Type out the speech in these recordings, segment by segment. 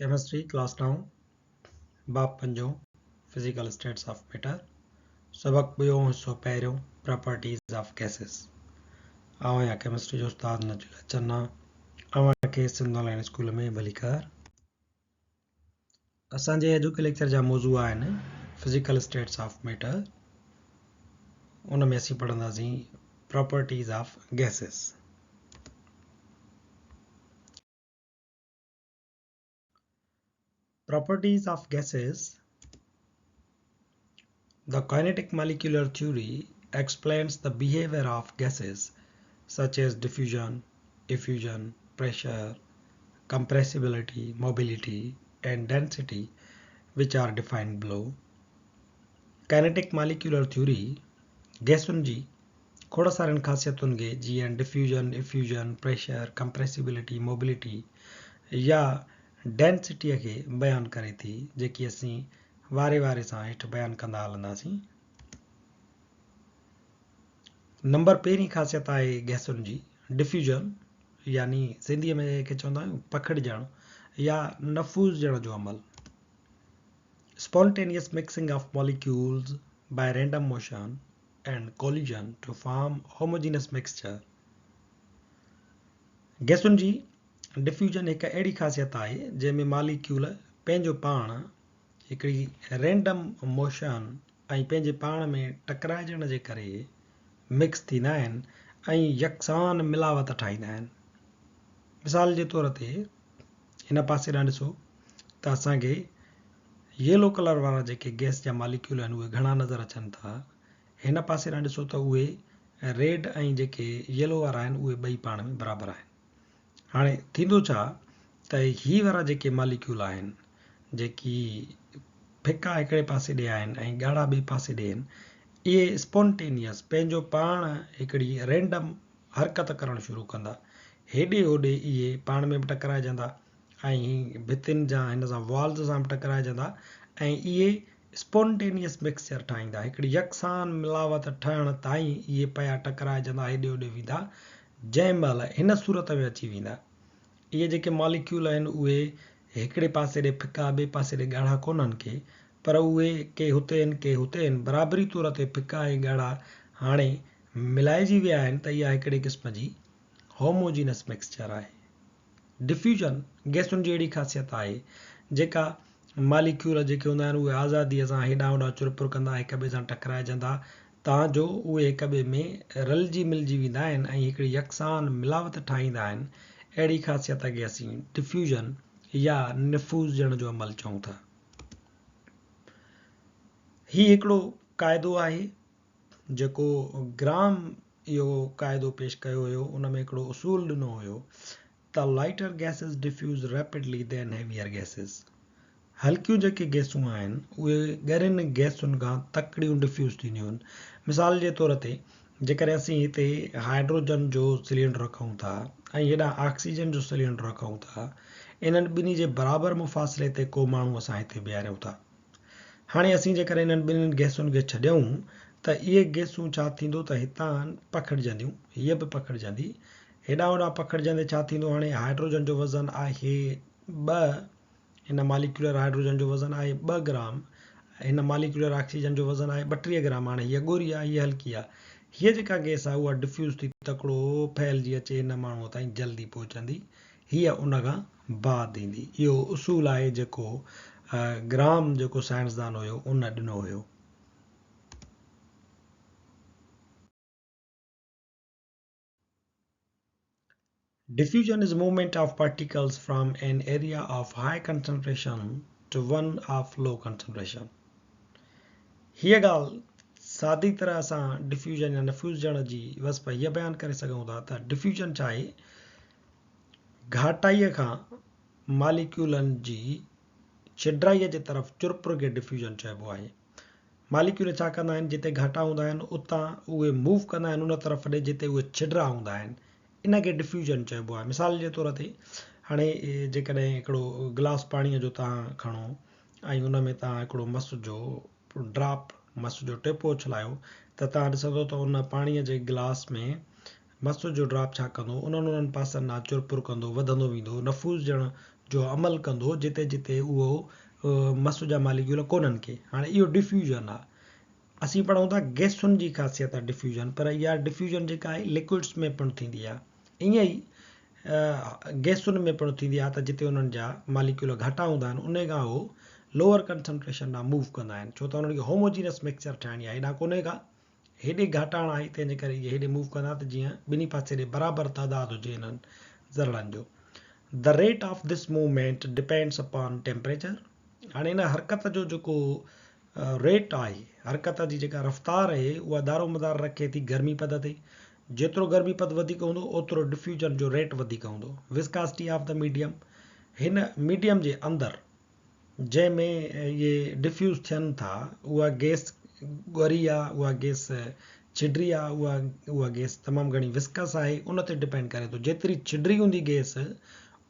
Chemistry class now बाप पंजो physical states of matter सबक बियो हिस्सो पहिरियों properties of gases आवां या chemistry जो उस्ताद नजुल्ला चन्ना आवां के सिंध ऑनलाइन स्कूल में भलीकार असांजे अॼु के लेक्चर जा मौजू आहिनि physical states of matter उन में असीं पढ़ंदासीं properties of gases properties of gases. The kinetic molecular theory explains the behavior of gases such as diffusion, effusion, pressure, compressibility, mobility, and density, which are defined below. Kinetic molecular theory gasun ji खोड़ सारन ख़ासियतुनि खे जीअं diffusion, effusion, pressure, compressibility, mobility या डेंसिटीअ खे बयानु करे थी जेकी असीं वारे वारे सां हेठि बयानु कंदा हलंदासीं नंबर पहिरीं ख़ासियत आहे गैसुनि जी डिफ्यूजन यानी सिंधीअ में खे चवंदा आहियूं पखिड़िजणु या नफूज़ ॾियण जो अमल spontaneous mixing of molecules by random motion and collision to form homogeneous mixture गैसुनि जी डिफ्यूजन हिकु अहिड़ी ख़ासियत आहे जंहिंमें मालिक्यूल पंहिंजो पाण हिकिड़ी रैंडम मोशन ऐं पंहिंजे पाण में टकराइजण जे करे मिक्स थींदा आहिनि ऐं यकसान मिलावट ठाहींदा आहिनि मिसाल जे तौर ते हिन पासे ॾांहुं ॾिसो त असांखे येलो कलर वारा जेके गैस जा मालिक्यूल आहिनि उहे घणा नज़र अचनि था हिन पासे ॾांहुं ॾिसो त उहे रेड ऐं जेके येलो वारा आहिनि उहे ॿई पाण में बराबरि आहिनि हाणे थींदो छा त ही वारा जेके मालिक्यूल आहिनि जेकी फिका हिकिड़े पासे ॾे आहिनि ऐं ॻाढ़ा ॿिए पासे ॾे आहिनि इहे स्पॉन्टेनियस पंहिंजो पाण हिकिड़ी रैंडम हरकत करणु शुरू कंदा हेॾे होॾे इहे पाण में बि टकराइजंदा ऐं भितियुनि जा हिन सां वॉल्स सां बि टकराइजंदा ऐं इहे स्पॉन्टेनियस मिक्सचर ठाहींदा हिकिड़ी यकसान मिलावट ठहण ताईं इहे पिया टकराइजंदा हेॾे होॾे वेंदा जंहिं महिल हिन सूरत में अची वेंदा इहे जेके मॉलिक्यूल आहिनि उहे हिकिड़े पासे ॾे फिका ॿिए पासे ॾे ॻाढ़ा कोन्हनि के पर उहे के हुते आहिनि के हुते आहिनि बराबरी तौर ते फिका ऐं ॻाढ़ा हाणे मिलाइजी विया आहिनि त इहा हिकिड़े क़िस्म जी होमोजीनस मिक्सचर आहे डिफ्यूजन गैसुनि जी अहिड़ी ख़ासियत आहे जेका मालिक्यूल जेके हूंदा आहिनि उहे आज़ादीअ सां हेॾां होॾां चुरपुर कंदा हिक ॿिए सां टकराइजंदा ताजो उहे हिक ॿिए में रलिजी मिलिजी वेंदा आहिनि ऐं हिकिड़ी यकसान मिलावट ठाहींदा आहिनि अहिड़ी ख़ासियत खे असीं डिफ्यूजन या निफूज़ ॾियण जो अमल चऊं था ही हिकिड़ो क़ाइदो आहे जेको ग्राम इहो क़ाइदो पेश कयो हुयो उन में हिकिड़ो उसूल ॾिनो हुयो त लाइटर गैसेस डिफ्यूज़ रैपिडली देन हेवियर गैसेस हल्कियूं जेके गैसूं आहिनि उहे ॻरियुनि गैसुनि खां तकड़ियूं डिफ्यूज़ थींदियूं आहिनि मिसाल जे तौर ते जेकॾहिं असीं हिते हाइड्रोजन जो सिलेंडर रखूं था ऐं हेॾां ऑक्सीजन जो सिलेंडर रखूं था इन्हनि ॿिन्ही जे बराबरि मुफ़ासिले ते को माण्हू असां हिते बीहारियूं था हाणे असीं जेकॾहिं इन्हनि ॿिन्हिनि गैसुनि खे छॾियूं त इहे गैसूं छा थींदो त हितां पखिड़िजंदियूं हीअ बि पखिड़िजंदी हेॾां होॾां पखिड़िजंदे छा थींदो हाणे हाइड्रोजन जो वज़न आहे 2 हिन मालिक्यूलर हाइड्रोजन जो वज़न आहे 2 ग्राम हिन मालिक्यूलर ऑक्सीजन जो वज़न आहे 32 ग्राम हाणे हीअ ॻोरी आहे हीअ हल्की आहे हीअ जेका गैस आहे उहा डिफ्यूज़ थी तकिड़ो फैलिजी अचे हिन माण्हूअ ताईं जल्दी पहुचंदी हीअ उन खां बाद ईंदी इहो उसूल आहे जेको ग्राम जेको साइंसदान हुयो उन ॾिनो हुयो Diffusion is movement of particles from an area of high concentration to one of low concentration. हीअ ॻाल्हि सादी तरह सां डिफ्यूजन या नफ्यूज़ ॾियण जी वसप हीअ बयानु करे सघूं था त डिफ्यूजन छा आहे घाटाईअ खां मालिक्यूलनि जी छिड्राईअ जे तरफ़ चुरपुर खे डिफ्यूजन चइबो आहे मालिक्यूल छा कंदा आहिनि जिते घाटा हूंदा आहिनि उतां उहे मूव कंदा आहिनि उन तरफ़ ॾे जिते उहे छिड्रा हूंदा आहिनि इनखे डिफ्यूजन चइबो आहे मिसाल जे तौर ते हाणे जेकॾहिं हिकिड़ो गिलास पाणीअ जो तव्हां खणो ऐं उन में तव्हां हिकिड़ो मस जो ड्रॉप मस जो टेपो उछलायो त तव्हां ॾिसंदो त उन पाणीअ जे गिलास में मस जो ड्रॉप छा कंदो उन्हनि पासनि खां चुरपुर कंदो वधंदो वेंदो नफूज़ ॾियण जो अमल कंदो जिते जिते उहो मस जा मालिक्यूल कोन्हनि के। हाणे इहो डिफ्यूजन आहे। असीं पढ़ूं था गैसुनि जी ख़ासियत आहे डिफ्यूजन, पर इहा डिफ्यूजन जेका आहे लिक्विड्स में पिणु थींदी आहे। ईअं ई गैसुनि में पिणु थींदी आहे त जिते उन्हनि जा मालिक्यूल घटा हूंदा आहिनि उन खां उहो लोअर कंसंट्रेशन ॾांहुं मूव कंदा आहिनि, छो त उन्हनि खे होमोजीनियस मिक्सचर ठाहिणी आहे। हेॾां कोन्हे का हेॾे घटाइण आहे, तंहिंजे करे इहे हेॾे मूव कंदा त जीअं ॿिन्ही पासे ॾे बराबरि तइदाद हुजे हिननि ज़रड़नि जो। The rate of this movement depends upon temperature. हाणे हिन हरकत जो जेको रेट आहे, हरकत जी जेका रफ़्तार आहे, उहा दारोमदार रखे थी गर्मीपद ते। जेतिरो गर्मीपद वधीक हूंदो ओतिरो डिफ्यूजन जो रेट वधीक हूंदो। विस्कासिटी ऑफ द मीडियम, हिन मीडियम जे अंदरि जंहिंमें इहे डिफ्यूज़ थियनि था, उहा गैस ॻरी आहे, उहा गैस छिडरी आहे, उहा गैस तमामु घणी विस्कस आहे, उन ते डिपेंड करे थो। जेतिरी छिडरी हूंदी गैस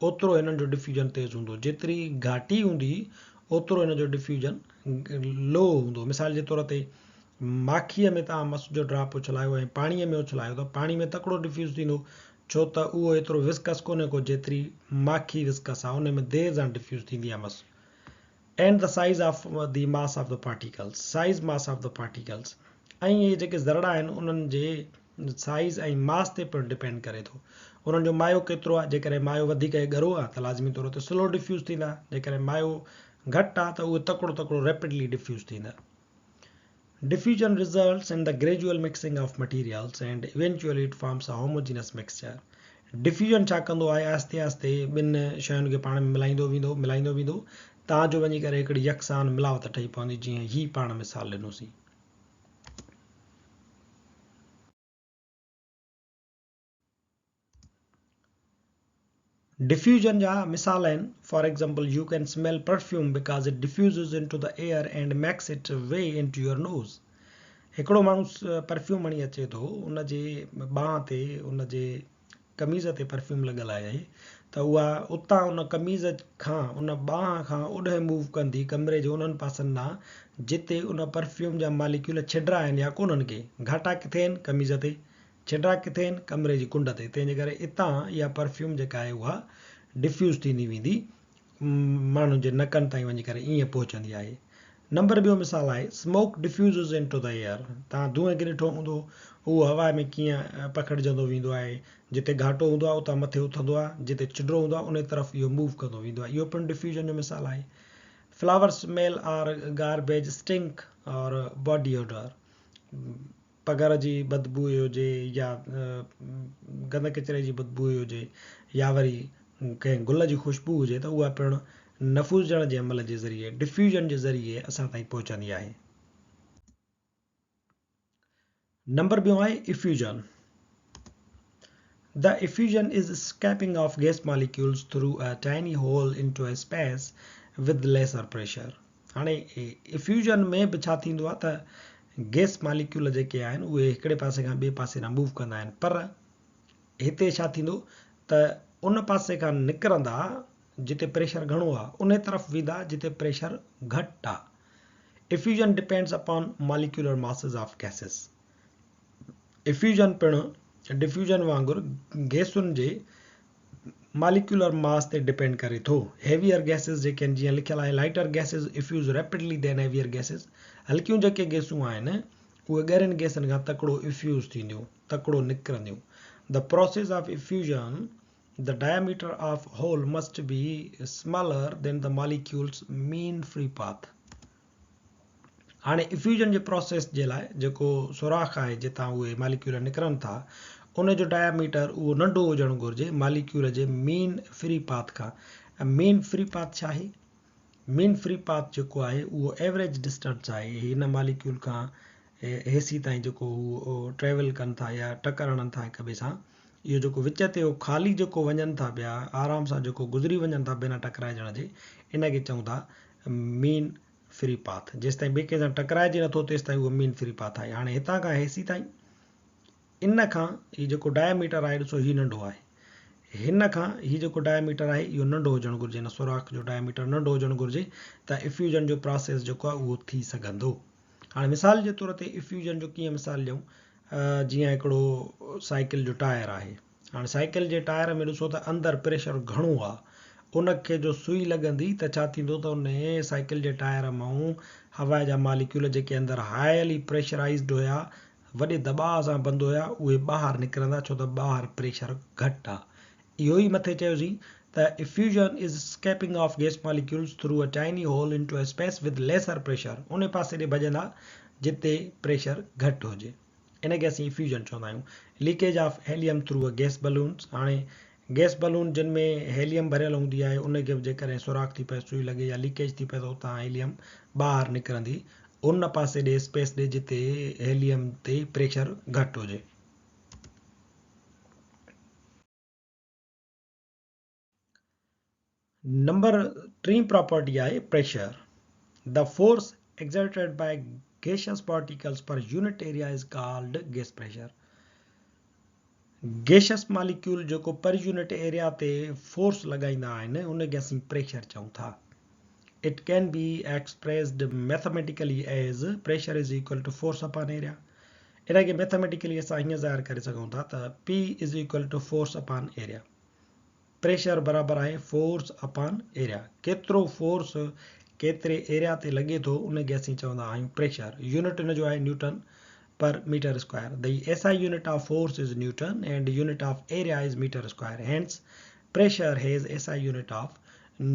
ओतिरो हिननि जो डिफ्यूजन तेज़ हूंदो, जेतिरी घाटी हूंदी ओतिरो हिन जो डिफ्यूजन लो हूंदो। मिसाल जे तौर ते माखीअ में तव्हां मस जो ड्रॉप उछलायो ऐं पाणीअ में उछलायो त पाणी में तकिड़ो डिफ्यूज़ थींदो, छो त उहो एतिरो विस्कस कोन्हे को जेतिरी माखी विस्कस आहे, उन में देर सां डिफ्यूज़ थींदी आहे मस। And the size of the mass of the particles, size mass of the particles, ऐं इहे जेके ज़रड़ा आहिनि उन्हनि जे साइज़ ऐं मास ते पिणु डिपेंड करे थो। उन्हनि जो मायो केतिरो आहे, जेकॾहिं मायो वधीक ऐं ॻरो आहे त लाज़मी तौर ते स्लो डिफ्यूज़ थींदा, जेकॾहिं मायो घटि आहे त उहे तकिड़ो तकिड़ो रैपिडली डिफ्यूज़ थींदा। Diffusion results in the gradual mixing of materials and eventually it forms a homogeneous mixture. Diffusion छा कंदो आहे, आहिस्ते आहिस्ते ॿिनि शयुनि खे पाण में मिलाईंदो वेंदो तां जो वञी करे हिकिड़ी यकसान मिलावट ठही पवंदी, जीअं ही पाण मिसाल ॾिनोसीं। Diffusion जा मिसाल आहिनि, for example you can smell perfume because it diffuses into the air and makes its way into your nose. हिकिड़ो माण्हू परफ्यूम हणी अचे थो, उन जे बांह ते उन जे कमीज़ ते परफ्यूम लॻल आहे त उहा उतां उन कमीज़ खां उन बांह खां ओॾे मूव कंदी कमरे जे उन्हनि पासनि ॾांहुं जिते उन परफ्यूम जा मालिक्यूल छिडरा आहिनि या कोन्हनि के। घाटा किथे आहिनि, कमीज़ ते, छिडरा किथे आहिनि, कमरे जी कुंड ते। तंहिंजे करे इतां इहा परफ्यूम जेका आहे उहा डिफ्यूज़ थींदी वेंदी माण्हुनि जे नकनि ताईं वञी करे ईअं पहुचंदी आहे। नंबर ॿियो मिसाल आहे स्मोक डिफ्यूज़िस इनटू द एयर। तव्हां धुएं खे ॾिठो हूंदो, उहो हवा में कीअं पखिड़िजंदो वेंदो आहे, जिते घाटो हूंदो आहे उतां मथे उथंदो आहे, जिते छिडरो हूंदो आहे उन तरफ़ इहो मूव कंदो वेंदो आहे। इहो पिणु डिफ्यूजन जो मिसाल आहे। फ्लावर स्मेल और गार्बेज स्टिंक और बॉडी ओडर, पघर जी बदबू हुजे या गंद किचिरे जी बदबू हुजे या वरी कंहिं गुल जी ख़ुशबू हुजे त उहा पिणु नफूज़ण जे अमल जे ज़रिए डिफ्यूजन जे ज़रिए असां ताईं पहुचंदी आहे। नंबर ॿियो आहे effusion. The effusion is escaping of gas molecules through a tiny hole into a space with lesser pressure. हाणे इफ्यूजन में बि छा थींदो आहे त गैस मालिक्यूल जेके आहिनि उहे हिकिड़े पासे खां ॿिए पासे ॾांहुं मूव कंदा आहिनि, पर हिते छा थींदो त उन पासे खां निकिरंदा जिते प्रेशर घणो आहे उन तरफ़ वेंदा जिते प्रेशर घटि आहे। Effusion depends upon molecular masses of gases. Effusion पिणु डिफ्यूजन वांगुरु गैसुनि जे मालिक्यूलर मास ते डिपेंड करे थो। हेवियर गैसेस जेके आहिनि, जीअं लिखियलु आहे लाइटर गैसेस इफ्यूज रैपिडली देन हेवियर गैसेस। हल्कियूं जेके गैसूं आहिनि उहे ॻरियुनि गैसनि खां तकिड़ो इफ्यूज़ थींदियूं, तकिड़ो निकिरंदियूं। The process of effusion, the diameter of hole must be smaller than the molecule's mean free path. हाणे इफ्यूजन जे प्रोसेस जे लाइ जेको सुराख आहे जितां उहे मालिक्यूल निकिरनि था उन जो डायमीटर उहो नंढो हुजणु घुरिजे मालिक्यूल जे मीन फ्री पाथ खां। मीन फ्री पाथ छा आहे? मीन फ्री पाथ जेको आहे उहो एवरेज डिस्टेंस आहे हिन मालिक्यूल खां हेसी ताईं जेको उहो ट्रेवल कनि था या टकर हणनि था हिक ॿिए सां। इहो जेको विच ते उहो ख़ाली जेको वञनि था ॿिया आराम सां जेको गुज़री वञनि था बिना टकराइजण जे, इन खे चऊं था मीन फ्री पाथ। जेसि ताईं ॿिए कंहिं सां टकराइजे नथो तेसि ताईं उहो मीन फ्री पाथ आहे। हाणे हितां खां हेसी ताईं इन खां हीउ जेको डायमीटर आहे ॾिसो हीउ नंढो आहे, हिन खां हीउ जेको डायमीटर आहे इहो नंढो हुजणु घुरिजे, हिन सुराख जो डायमीटर नंढो हुजणु घुरिजे त इफ्यूजन जो प्रोसेस जेको आहे उहो थी सघंदो। हाणे मिसाल जे तौर ते इफ्यूजन जो कीअं मिसाल ॾियूं, जीअं हिकिड़ो साइकिल जो टायर आहे। हाणे साइकिल जे टायर में ॾिसो त अंदरि प्रेशर घणो आहे उनखे जो सुई लॻंदी त छा थींदो त उन साइकिल जे टायर मां हवा जा मालिक्यूल जेके अंदरि हाईली प्रेशराइज़्ड हुया वॾे दॿाअ सां बंदि हुया उहे ॿाहिरि निकिरंदा छो त ॿाहिरि प्रेशर घटि आहे। इहो ई मथे चयोसीं त effusion is escaping of gas molecules through a tiny hole into a space with lesser pressure। उन पासे ॾे भॼंदा जिते प्रेशर घटि हुजे, इनखे असीं इफ्यूजन चवंदा आहियूं। Leakage of helium through a gas balloons, हाणे गैस बलून जिन में हेलियम भरियल हूंदी आहे उनखे जेकॾहिं सुराख थी पए सुई लॻे या लीकेज थी पए त उतां हेलियम ॿाहिरि निकिरंदी उन पासे ॾे स्पेस ॾे जिते हेलियम ते प्रेशर घटि हुजे। नंबर 3 प्रॉपर्टी आहे pressure. The force exerted by gaseous particles per unit area is called gas pressure। Gaseous molecule जेको पर यूनिट एरिया ते फोर्स लॻाईंदा आहिनि उनखे असीं प्रेशर चऊं था। It can be expressed mathematically as pressure is equal to force upon area. इनखे mathematically असां हीअं ज़ाहिर करे सघूं था त P is equal to force upon area. Pressure बराबरि आहे फोर्स अपॉन एरिया। केतिरो फोर्स केतिरे एरिया ते लॻे थो उनखे असीं चवंदा आहियूं प्रेशर। यूनिट इनजो आहे Newton per meter square। The SI unit of force is Newton and unit of area is meter square. Hence, pressure has SI unit of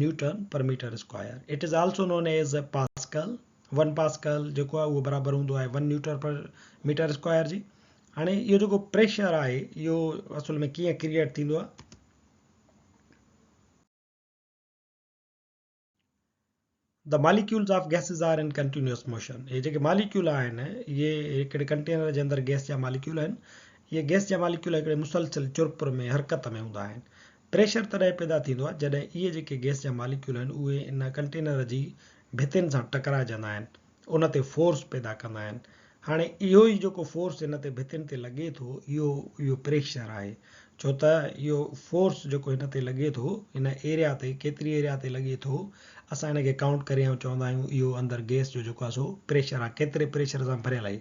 Newton per meter square. It is also known as Pascal। 1 Pascal जेको आहे उहो बराबरि हूंदो आहे 1 Newton पर metre square जी। हाणे इहो जेको प्रेशर आहे इहो असुल में कीअं क्रिएट थींदो आहे? The molecules of gases are in continuous motion। ये जेके मालिक्यूल आहिनि ये हिकिड़े कंटेनर जे अंदरि गैस जा मालिक्यूल आहिनि। ये गैस जा मालिक्यूल हिकिड़े मुसलसल चुरपुर में हरकत में हूंदा आहिनि। प्रेशर तॾहिं पैदा थींदो आहे जॾहिं इहे जेके गैस जा मालिक्यूल आहिनि उहे इन कंटेनर जी भितियुनि सां टकराइजंदा आहिनि, उन ते फोर्स पैदा कंदा आहिनि। हाणे इहो ई जेको फोर्स इन ते भितियुनि ते लॻे थो इहो प्रेशर आहे, छो त इहो फोर्स जेको हिन ते लॻे थो हिन एरिया ते केतिरी एरिया ते लॻे थो असां हिनखे काउंट करे ऐं चवंदा आहियूं इहो अंदरि गैस जो जेको आहे सो प्रेशर आहे, केतिरे प्रेशर सां भरियल आहे।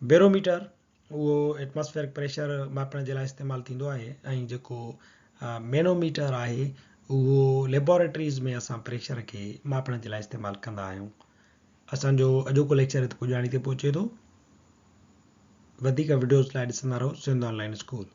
बैरोमीटर उहो एटमॉस्फेरिक प्रेशर मापण जे लाइ इस्तेमालु थींदो आहे ऐं जेको मैनोमीटर आहे उहो लेबोरेटरीज़ में असां प्रेशर खे मापण जे लाइ इस्तेमालु कंदा आहियूं। असांजो अॼोको लेक्चर हिते पुॼाणी ते पहुचे थो। वधीक वीडियोज़ लाइ ॾिसंदा रहो सिंध ऑनलाइन स्कूल।